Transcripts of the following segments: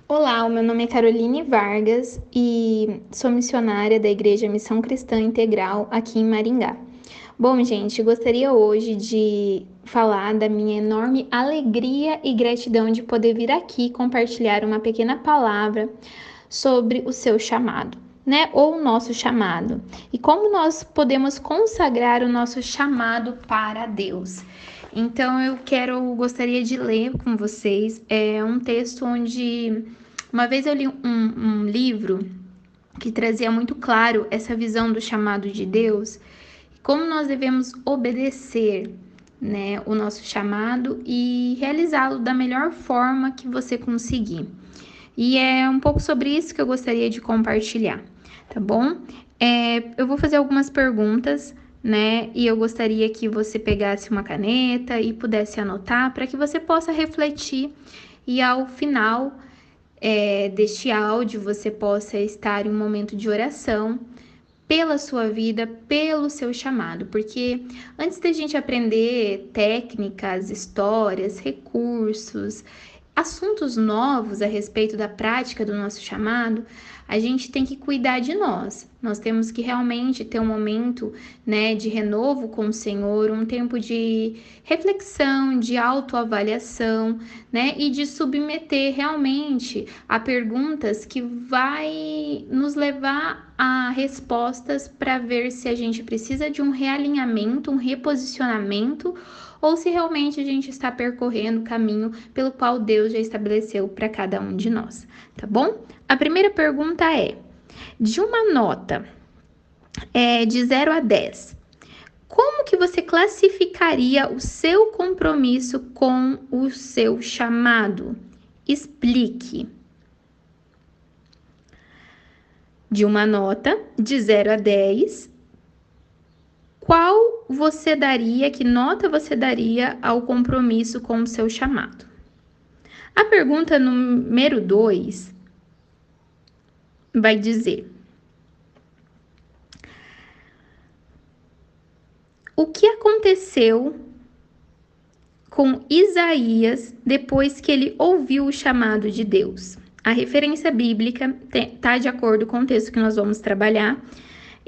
Olá, o meu nome é Caroline Vargas e sou missionária da Igreja Missão Cristã Integral aqui em Maringá. Bom, gente, gostaria hoje de falar da minha enorme alegria e gratidão de poder vir aqui compartilhar uma pequena palavra sobre o seu chamado, né? Ou o nosso chamado. E como nós podemos consagrar o nosso chamado para Deus. Então gostaria de ler com vocês um texto onde uma vez eu li um livro que trazia muito claro essa visão do chamado de Deus, como nós devemos obedecer, né, o nosso chamado e realizá-lo da melhor forma que você conseguir. E é um pouco sobre isso que eu gostaria de compartilhar, tá bom? Eu vou fazer algumas perguntas, né? E eu gostaria que você pegasse uma caneta e pudesse anotar para que você possa refletir e ao final deste áudio você possa estar em um momento de oração pela sua vida, pelo seu chamado, porque antes da gente aprender técnicas, histórias, recursos, assuntos novos a respeito da prática do nosso chamado, a gente tem que cuidar de nós. Nós temos que realmente ter um momento, né, de renovo com o Senhor, um tempo de reflexão, de autoavaliação, né, e de submeter realmente a perguntas que vai nos levar a respostas para ver se a gente precisa de um realinhamento, um reposicionamento, ou se realmente a gente está percorrendo o caminho pelo qual Deus já estabeleceu para cada um de nós, tá bom? A primeira pergunta é: de uma nota de 0 a 10, como que você classificaria o seu compromisso com o seu chamado? Explique. De uma nota de 0 a 10, que nota você daria ao compromisso com o seu chamado? A pergunta número 2 vai dizer: o que aconteceu com Isaías depois que ele ouviu o chamado de Deus? A referência bíblica está de acordo com o texto que nós vamos trabalhar.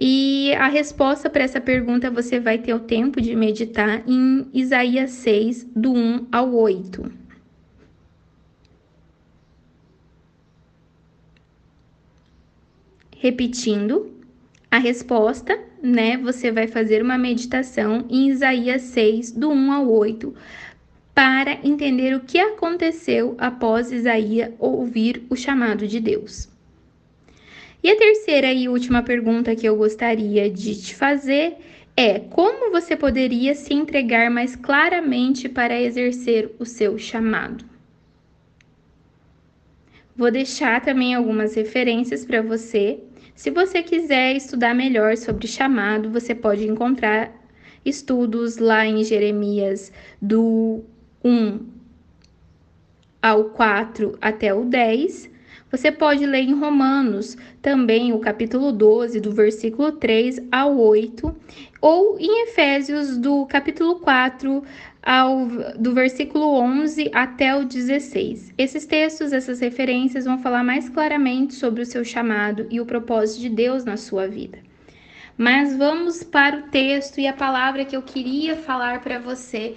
E a resposta para essa pergunta você vai ter o tempo de meditar em Isaías 6, do 1 ao 8. Repetindo a resposta, né? Você vai fazer uma meditação em Isaías 6, do 1 ao 8, para entender o que aconteceu após Isaías ouvir o chamado de Deus. E a terceira e última pergunta que eu gostaria de te fazer é: como você poderia se entregar mais claramente para exercer o seu chamado? Vou deixar também algumas referências para você. Se você quiser estudar melhor sobre chamado, você pode encontrar estudos lá em Jeremias do 1 ao 4 até o 10. Você pode ler em Romanos também o capítulo 12, do versículo 3 ao 8, ou em Efésios do capítulo 4, do versículo 11 até o 16. Esses textos, essas referências vão falar mais claramente sobre o seu chamado e o propósito de Deus na sua vida. Mas vamos para o texto e a palavra que eu queria falar para você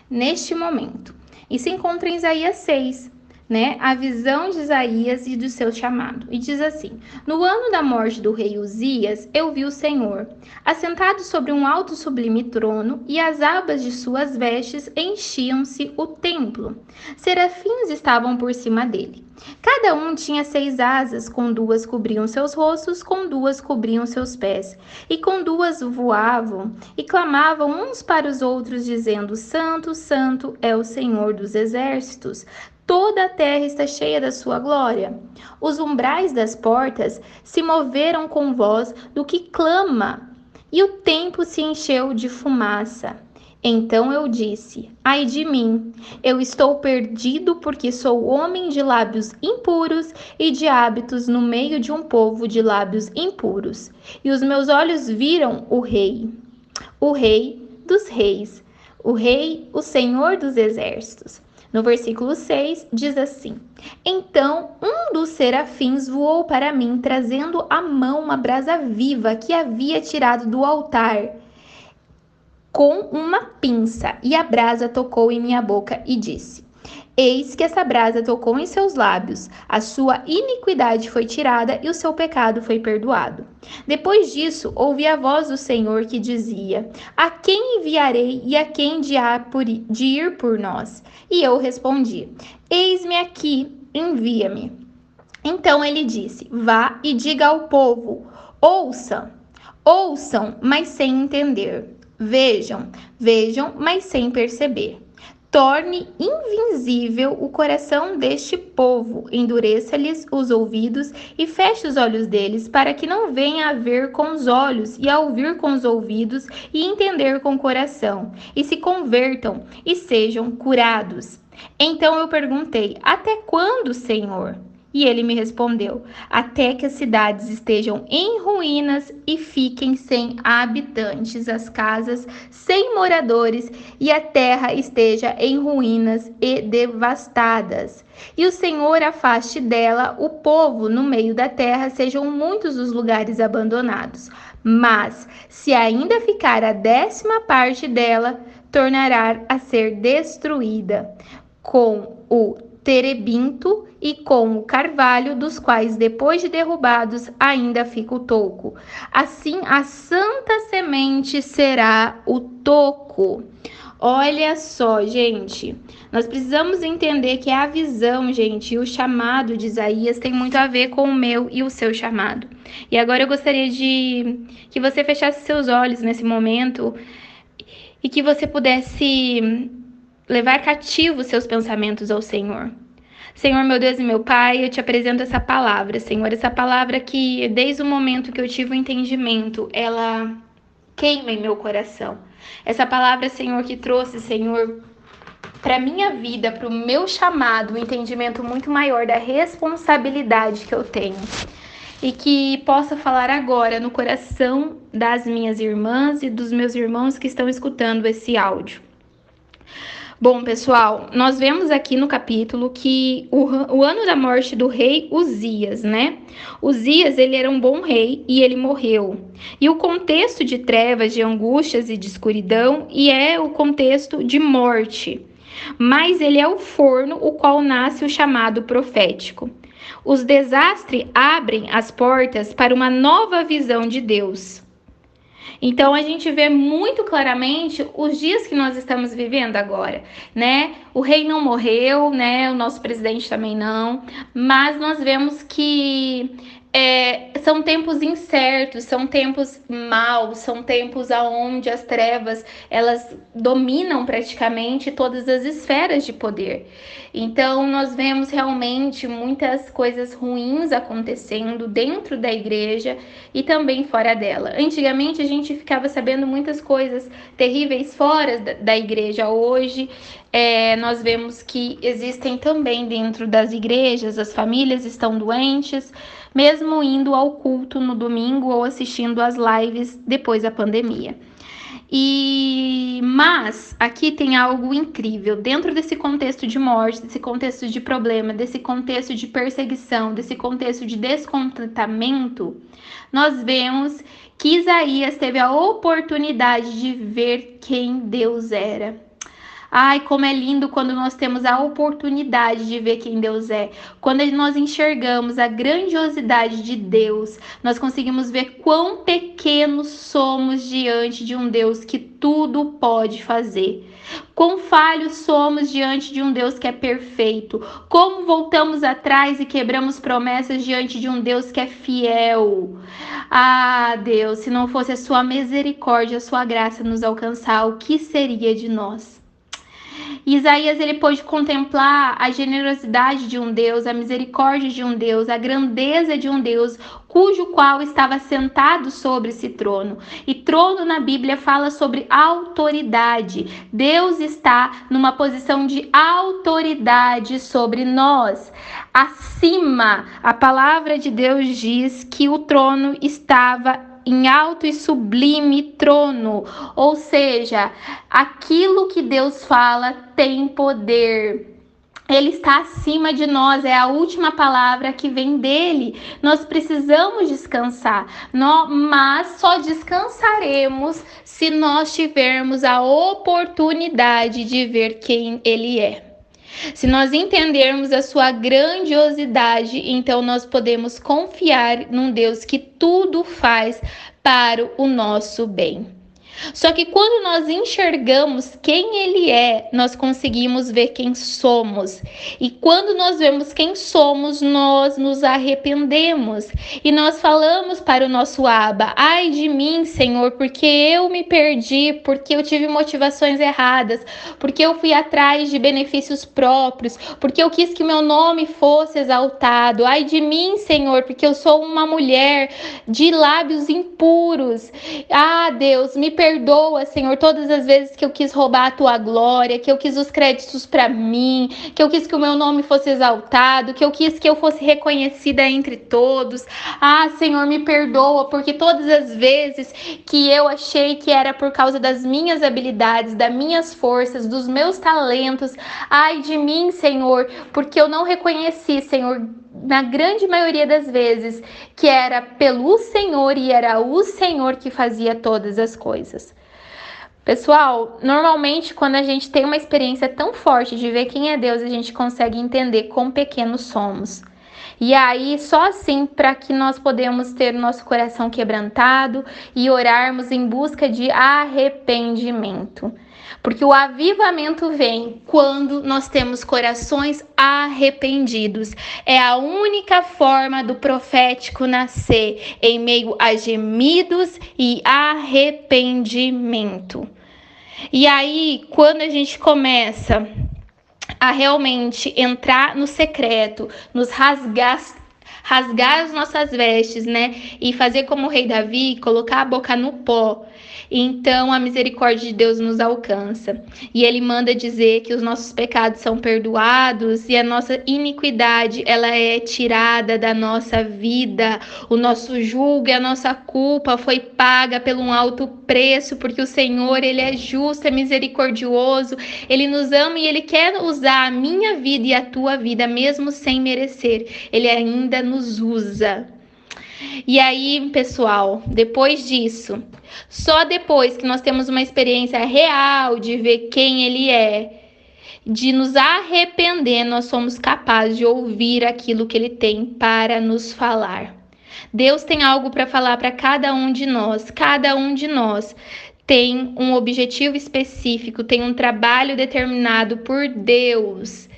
neste momento. E se encontra em Isaías 6, né? A visão de Isaías e do seu chamado. E diz assim: no ano da morte do rei Uzias, eu vi o Senhor, assentado sobre um alto sublime trono, e as abas de suas vestes enchiam-se o templo. Serafins estavam por cima dele. Cada um tinha 6 asas, com 2 cobriam seus rostos, com 2 cobriam seus pés, e com 2 voavam, e clamavam uns para os outros, dizendo: Santo, Santo é o Senhor dos exércitos. Toda a terra está cheia da sua glória. Os umbrais das portas se moveram com voz do que clama, e o templo se encheu de fumaça. Então eu disse: ai de mim, eu estou perdido, porque sou homem de lábios impuros e de hábitos no meio de um povo de lábios impuros. E os meus olhos viram o Rei dos reis, o Rei, o Senhor dos exércitos. No versículo 6 diz assim: Então um dos serafins voou para mim, trazendo à mão uma brasa viva que havia tirado do altar com uma pinça, e a brasa tocou em minha boca e disse: Eis que essa brasa tocou em seus lábios, a sua iniquidade foi tirada e o seu pecado foi perdoado. Depois disso, ouvi a voz do Senhor que dizia: A quem enviarei e a quem de ir por nós? E eu respondi: Eis-me aqui, envia-me. Então ele disse: Vá e diga ao povo: ouçam, mas sem entender. Vejam, mas sem perceber. Torne invisível o coração deste povo, endureça-lhes os ouvidos e feche os olhos deles, para que não venha a ver com os olhos e a ouvir com os ouvidos e entender com o coração, e se convertam e sejam curados. Então eu perguntei: Até quando, Senhor? E ele me respondeu: Até que as cidades estejam em ruínas e fiquem sem habitantes, as casas sem moradores e a terra esteja em ruínas e devastadas. E o Senhor afaste dela o povo no meio da terra, sejam muitos os lugares abandonados. Mas, se ainda ficar a 10ª parte dela, tornará a ser destruída, com o terebinto e com o carvalho, dos quais, depois de derrubados, ainda fica o toco. Assim, a santa semente será o toco. Olha só, gente, nós precisamos entender que a visão, gente, e o chamado de Isaías tem muito a ver com o meu e o seu chamado. E agora eu gostaria de que você fechasse seus olhos nesse momento e que você pudesse levar cativo seus pensamentos ao Senhor. Senhor, meu Deus e meu Pai, eu te apresento essa palavra, Senhor, essa palavra que desde o momento que eu tive o entendimento, ela queima em meu coração. Essa palavra, Senhor, que trouxe, Senhor, para minha vida, para o meu chamado, um entendimento muito maior da responsabilidade que eu tenho. E que possa falar agora no coração das minhas irmãs e dos meus irmãos que estão escutando esse áudio. Bom, pessoal, nós vemos aqui no capítulo que o ano da morte do rei Uzias, né? Uzias, ele era um bom rei e ele morreu. E o contexto de trevas, de angústias e de escuridão, e é o contexto de morte. Mas ele é o forno, o qual nasce o chamado profético. Os desastres abrem as portas para uma nova visão de Deus. Então, a gente vê muito claramente os dias que nós estamos vivendo agora, né? O rei não morreu, né? O nosso presidente também não, mas nós vemos que são tempos incertos, são tempos maus, são tempos onde as trevas, elas dominam praticamente todas as esferas de poder. Então, nós vemos realmente muitas coisas ruins acontecendo dentro da igreja e também fora dela. Antigamente, a gente ficava sabendo muitas coisas terríveis fora da igreja. Hoje, nós vemos que existem também dentro das igrejas, as famílias estão doentes, mesmo indo ao culto no domingo ou assistindo às lives depois da pandemia. Mas aqui tem algo incrível. Dentro desse contexto de morte, desse contexto de problema, desse contexto de perseguição, desse contexto de descontentamento, nós vemos que Isaías teve a oportunidade de ver quem Deus era. Ai, como é lindo quando nós temos a oportunidade de ver quem Deus é. Quando nós enxergamos a grandiosidade de Deus, nós conseguimos ver quão pequenos somos diante de um Deus que tudo pode fazer. Quão falhos somos diante de um Deus que é perfeito. Como voltamos atrás e quebramos promessas diante de um Deus que é fiel. Ah, Deus, se não fosse a sua misericórdia, a sua graça nos alcançar, o que seria de nós? Isaías, ele pôde contemplar a generosidade de um Deus, a misericórdia de um Deus, a grandeza de um Deus, cujo qual estava sentado sobre esse trono. E trono na Bíblia fala sobre autoridade. Deus está numa posição de autoridade sobre nós. Acima, a palavra de Deus diz que o trono estava em alto e sublime trono, ou seja, aquilo que Deus fala tem poder. Ele está acima de nós, é a última palavra que vem dele. Nós precisamos descansar, mas só descansaremos se nós tivermos a oportunidade de ver quem ele é. Se nós entendermos a sua grandiosidade, então nós podemos confiar num Deus que tudo faz para o nosso bem. Só que quando nós enxergamos quem ele é, nós conseguimos ver quem somos. E quando nós vemos quem somos, nós nos arrependemos. E nós falamos para o nosso Abba: ai de mim, Senhor, porque eu me perdi, porque eu tive motivações erradas, porque eu fui atrás de benefícios próprios, porque eu quis que meu nome fosse exaltado. Ai de mim, Senhor, porque eu sou uma mulher de lábios impuros. Ah, Deus, me perdoa, Senhor, todas as vezes que eu quis roubar a tua glória, que eu quis os créditos para mim, que eu quis que o meu nome fosse exaltado, que eu quis que eu fosse reconhecida entre todos. Ah, Senhor, me perdoa, porque todas as vezes que eu achei que era por causa das minhas habilidades, das minhas forças, dos meus talentos, ai de mim, Senhor, porque eu não reconheci, Senhor, na grande maioria das vezes, que era pelo Senhor e era o Senhor que fazia todas as coisas. Pessoal, normalmente quando a gente tem uma experiência tão forte de ver quem é Deus, a gente consegue entender quão pequenos somos. E aí, só assim, para que nós podemos ter nosso coração quebrantado e orarmos em busca de arrependimento. Porque o avivamento vem quando nós temos corações arrependidos. É a única forma do profético nascer, em meio a gemidos e arrependimento. E aí, quando a gente começa a realmente entrar no secreto, nos rasgar as nossas vestes, né? E fazer como o rei Davi, colocar a boca no pó. Então a misericórdia de Deus nos alcança. E ele manda dizer que os nossos pecados são perdoados e a nossa iniquidade, ela é tirada da nossa vida. O nosso julgo e a nossa culpa foi paga por um alto preço, porque o Senhor, ele é justo, é misericordioso, ele nos ama e ele quer usar a minha vida e a tua vida, mesmo sem merecer. Ele ainda nos usa. E aí, pessoal, depois disso, só depois que nós temos uma experiência real de ver quem ele é, de nos arrepender, nós somos capazes de ouvir aquilo que ele tem para nos falar. Deus tem algo para falar para cada um de nós. Cada um de nós tem um objetivo específico, tem um trabalho determinado por Deus.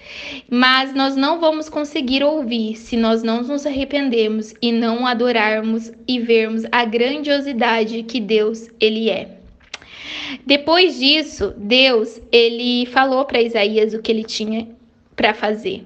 Mas nós não vamos conseguir ouvir se nós não nos arrependermos e não adorarmos e vermos a grandiosidade que Deus, ele é. Depois disso, Deus, ele falou para Isaías o que ele tinha para fazer.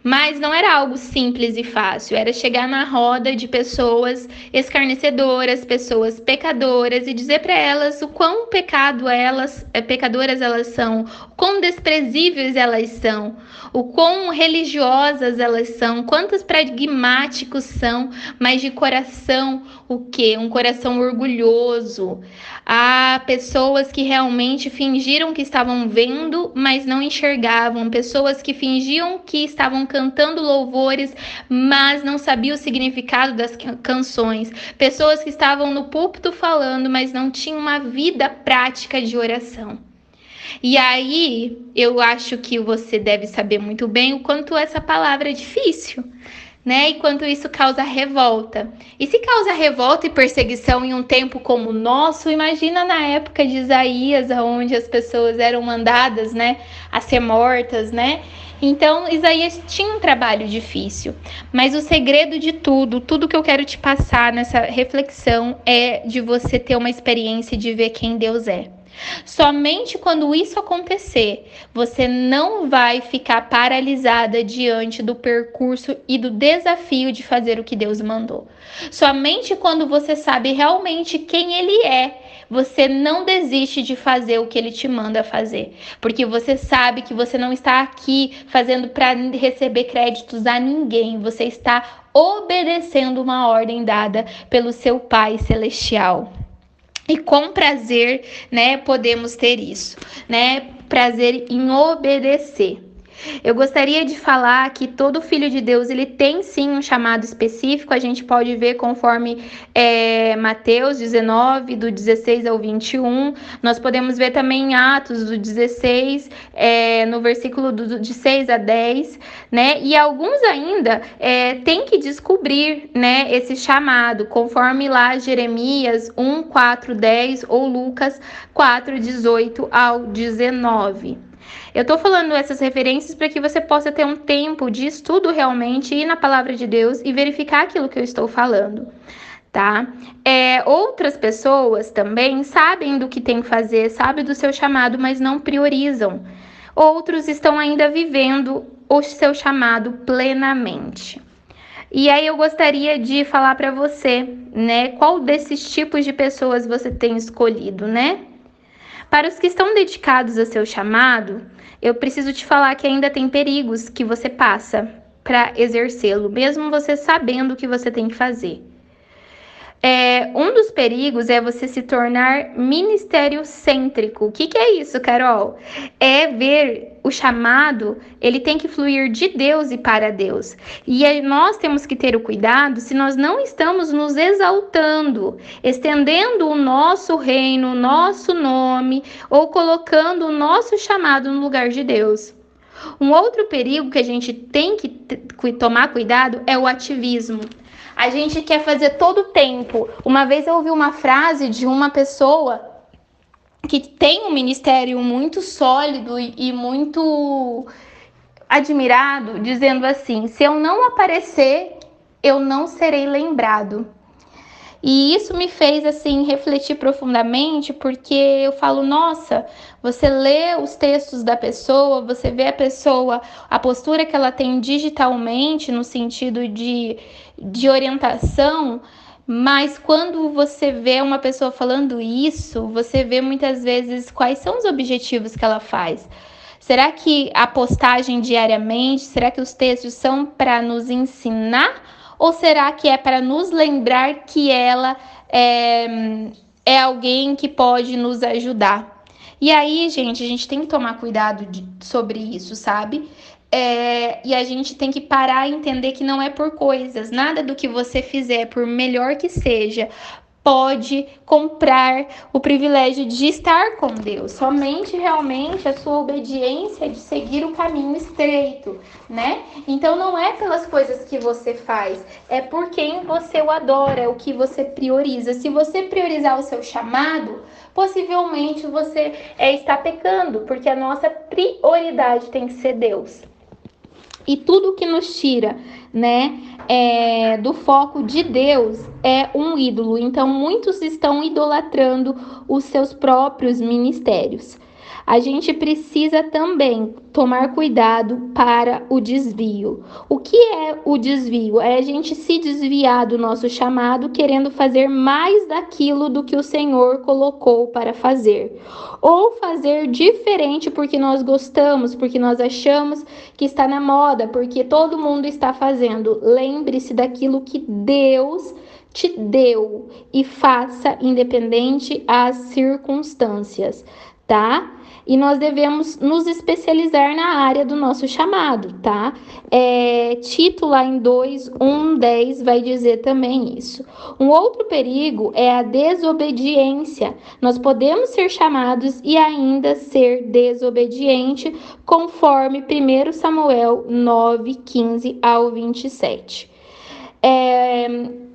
Mas não era algo simples e fácil, era chegar na roda de pessoas escarnecedoras, pessoas pecadoras e dizer para elas o quão pecadoras elas são, o quão desprezíveis elas são, o quão religiosas elas são, quantos pragmáticos são, mas de coração o quê? Um coração orgulhoso. Há pessoas que realmente fingiram que estavam vendo, mas não enxergavam, pessoas que fingiam que estavam cantando louvores, mas não sabiam o significado das canções. Pessoas que estavam no púlpito falando, mas não tinham uma vida prática de oração. E aí, eu acho que você deve saber muito bem o quanto essa palavra é difícil, né? E quanto isso causa revolta. E se causa revolta e perseguição em um tempo como o nosso, imagina na época de Isaías, onde as pessoas eram mandadas, né, a ser mortas, né? Então, Isaías tinha um trabalho difícil, mas o segredo de tudo que eu quero te passar nessa reflexão é de você ter uma experiência de ver quem Deus é. Somente quando isso acontecer, você não vai ficar paralisada diante do percurso e do desafio de fazer o que Deus mandou. Somente quando você sabe realmente quem Ele é, você não desiste de fazer o que Ele te manda fazer. Porque você sabe que você não está aqui fazendo para receber créditos a ninguém. Você está obedecendo uma ordem dada pelo seu Pai Celestial. E com prazer, né, podemos ter isso, né? Prazer em obedecer. Eu gostaria de falar que todo filho de Deus, ele tem sim um chamado específico, a gente pode ver conforme Mateus 19, do 16 ao 21, nós podemos ver também em Atos, do 16, no versículo de 6 a 10, né? E alguns ainda têm que descobrir, né, esse chamado, conforme lá Jeremias 1, 4, 10 ou Lucas 4, 18 ao 19. Eu estou falando essas referências para que você possa ter um tempo de estudo realmente, ir na palavra de Deus e verificar aquilo que eu estou falando, tá? Outras pessoas também sabem do que tem que fazer, sabem do seu chamado, mas não priorizam. Outros estão ainda vivendo o seu chamado plenamente. E aí eu gostaria de falar para você, né, qual desses tipos de pessoas você tem escolhido, né? Para os que estão dedicados ao seu chamado, eu preciso te falar que ainda tem perigos que você passa para exercê-lo, mesmo você sabendo o que você tem que fazer. Um dos perigos é você se tornar ministério-cêntrico. O que é isso, Carol? É ver o chamado, ele tem que fluir de Deus e para Deus. E aí nós temos que ter o cuidado se nós não estamos nos exaltando, estendendo o nosso reino, o nosso nome, ou colocando o nosso chamado no lugar de Deus. Um outro perigo que a gente tem que tomar cuidado é o ativismo. A gente quer fazer todo o tempo. Uma vez eu ouvi uma frase de uma pessoa que tem um ministério muito sólido e muito admirado, dizendo assim: se eu não aparecer, eu não serei lembrado. E isso me fez assim refletir profundamente, porque eu falo, nossa, você lê os textos da pessoa, você vê a pessoa, a postura que ela tem digitalmente, no sentido de orientação, mas quando você vê uma pessoa falando isso, você vê muitas vezes quais são os objetivos que ela faz. Será que a postagem diariamente, será que os textos são para nos ensinar? Ou será que é para nos lembrar que ela é alguém que pode nos ajudar? E aí, gente, a gente tem que tomar cuidado sobre isso, sabe? E a gente tem que parar e entender que não é por coisas. Nada do que você fizer, por melhor que seja, pode comprar o privilégio de estar com Deus. Somente realmente a sua obediência de seguir o caminho estreito, né? Então não é pelas coisas que você faz, é por quem você o adora, é o que você prioriza. Se você priorizar o seu chamado, possivelmente você está pecando, porque a nossa prioridade tem que ser Deus. E tudo que nos tira, né, do foco de Deus é um ídolo. Então, muitos estão idolatrando os seus próprios ministérios. A gente precisa também tomar cuidado para o desvio. O que é o desvio? É a gente se desviar do nosso chamado, querendo fazer mais daquilo do que o Senhor colocou para fazer. Ou fazer diferente porque nós gostamos, porque nós achamos que está na moda, porque todo mundo está fazendo. Lembre-se daquilo que Deus te deu e faça independente as circunstâncias, tá? E nós devemos nos especializar na área do nosso chamado, tá? Tito lá em 2:1-10 vai dizer também isso. Um outro perigo é a desobediência. Nós podemos ser chamados e ainda ser desobediente, conforme 1 Samuel 9:15 ao 27.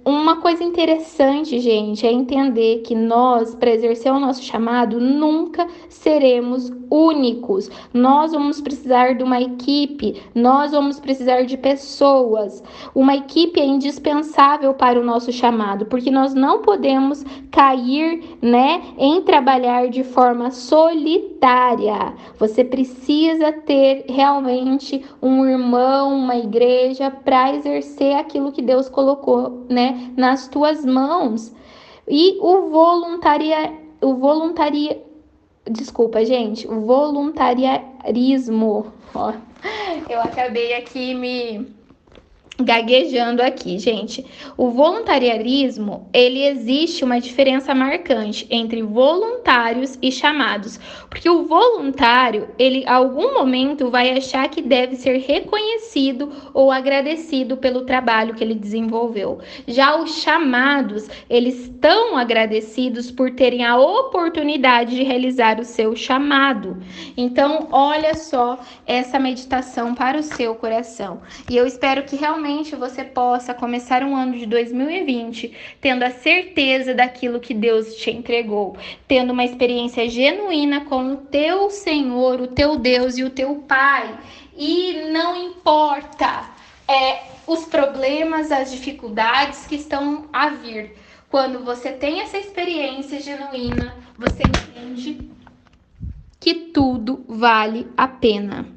Uma coisa interessante, gente, é entender que nós, para exercer o nosso chamado, nunca seremos únicos. Nós vamos precisar de uma equipe, nós vamos precisar de pessoas. Uma equipe é indispensável para o nosso chamado, porque nós não podemos cair, né, em trabalhar de forma solitária. Você precisa ter realmente um irmão, uma igreja para exercer aquilo que Deus colocou, né, nas tuas mãos. E o voluntarismo. Ó, eu acabei aqui me gaguejando aqui, gente. O voluntariarismo, ele existe uma diferença marcante entre voluntários e chamados, porque o voluntário, ele em algum momento vai achar que deve ser reconhecido ou agradecido pelo trabalho que ele desenvolveu. Já os chamados, eles estão agradecidos por terem a oportunidade de realizar o seu chamado. Então, olha só essa meditação para o seu coração. E eu espero que realmente você possa começar um ano de 2020 tendo a certeza daquilo que Deus te entregou, tendo uma experiência genuína com o teu Senhor, o teu Deus e o teu Pai. E não importa os problemas, as dificuldades que estão a vir. Quando você tem essa experiência genuína, você entende que tudo vale a pena.